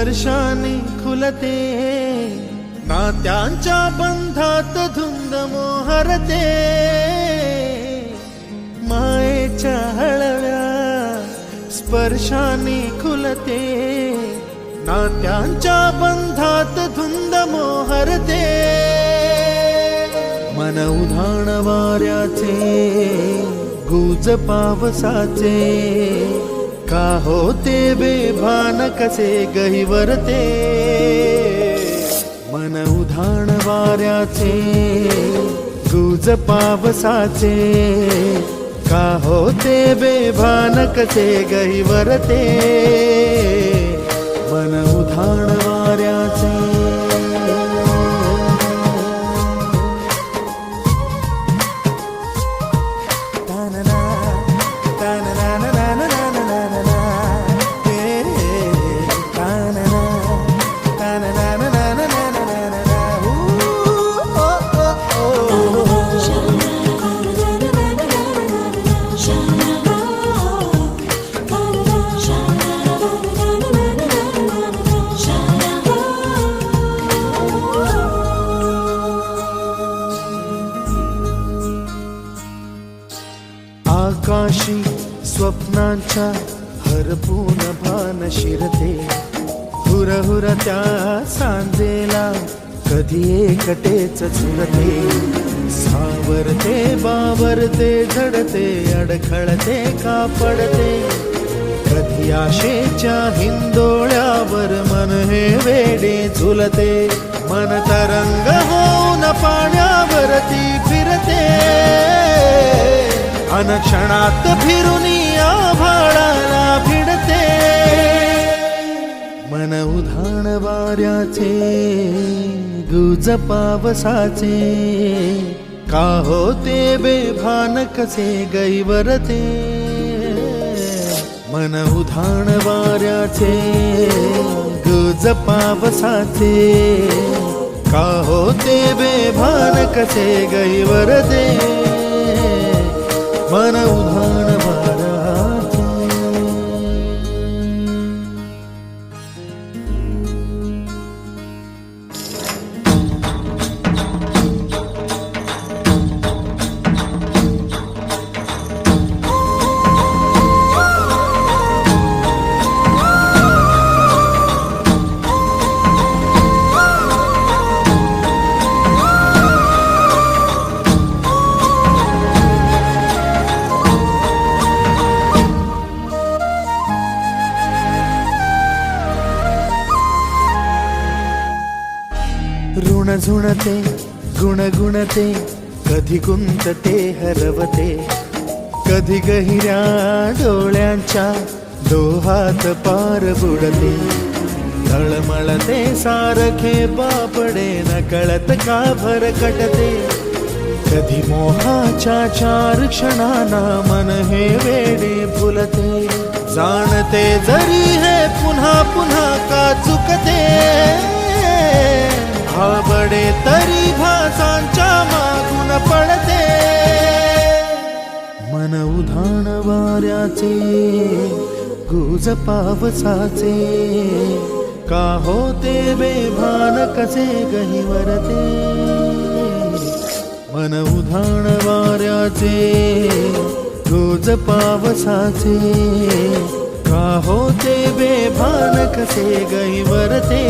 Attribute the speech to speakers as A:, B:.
A: स्पर्शाने खुलते, नात्यांच्या बंधात धुंद मोहरते, मायेच्या हळव्या स्पर्शाने खुलते, नात्यांच्या बंधात धुंद मोहरते, मन उधाण वाऱ्याचे गुज पावसाचे, का होते बेभान कसे गहिवरते, मन उधाण वाऱ्याचे गुज पावसाचे, का होते बेभान कसे गहिवरते, मन उधाण वाऱ्याचे। आकाशी स्वप्नांच्या हरपून भान शिरते, हुरहुर त्या सांजेला कधी एकटेच झुरते, सावरते बावरते झडते, अडखळते का पडते, कधी आशेच्या हिंदोळ्यावर मन हे वेडे झुलते, मन तरंग होऊन पाण्यावरती फिरते, अनक्षणात फिरुनी आभाळाला भिडते, मन उधाण वाऱ्याचे गुज पावसाचे, का होते बेभान कसे गहिवरते, मन उधाण वाऱ्याचे गुज पावसाचे, का होते बेभान कसे गहिवरते, मन उधाण वाऱ्याचे। ऋण झुणते गुणगुणते, कधी गुंतते हरवते, कधी गहिऱ्या डोळ्यांच्या डोहात पार बुडते, तळमळते सारखे बापडे नकळत का भरकटते, कधी मोहाच्या चार क्षणांना मन हे वेडे फुलते, जाणते जरी हे पुन्हा पुन्हा का चुकते, आवडे तरी भासांच्या मागून पडते, मन उधाण वाऱ्याचे गुज पावसाचे, का होते बेभान कसे गहिवरते, मन उधाण वाऱ्याचे गुज पावसाचे, का होते बेभान कसे गहिवरते।